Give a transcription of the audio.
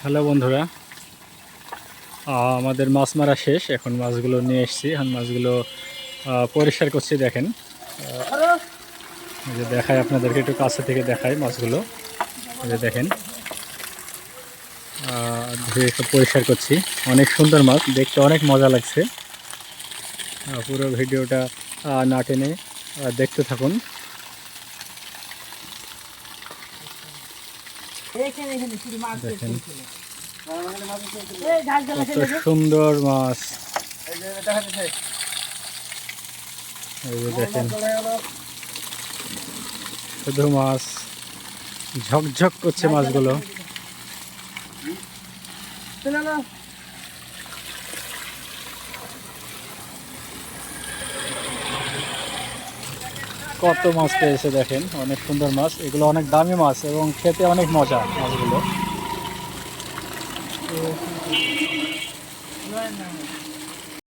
Hello বন্ধুরা, আমাদের মাছ মারা শেষ। এখন মাছগুলো নিয়ে এসেছি। এখন মাছগুলো পরিষ্কার করছি। দেখেন, এই যে দেখাই আপনাদেরকে, একটু কাছে থেকে দেখাই মাছগুলো। এই যে দেখেন, ধুয়ে সব পরিষ্কার করছি। অনেক সুন্দর মাছ, দেখতে অনেক মজা লাগছে। পুরো ভিডিওটা না টেনে দেখতে থাকুন। দেখেন কত সুন্দর মাছ। এই যে দেখেন, শুধু মাছ, ঝকঝক করছে মাছগুলো। কত মাছ পেয়েছে দেখেন, অনেক সুন্দর মাছ। এগুলো অনেক দামি মাছ এবং খেতে অনেক মজা মাছগুলো।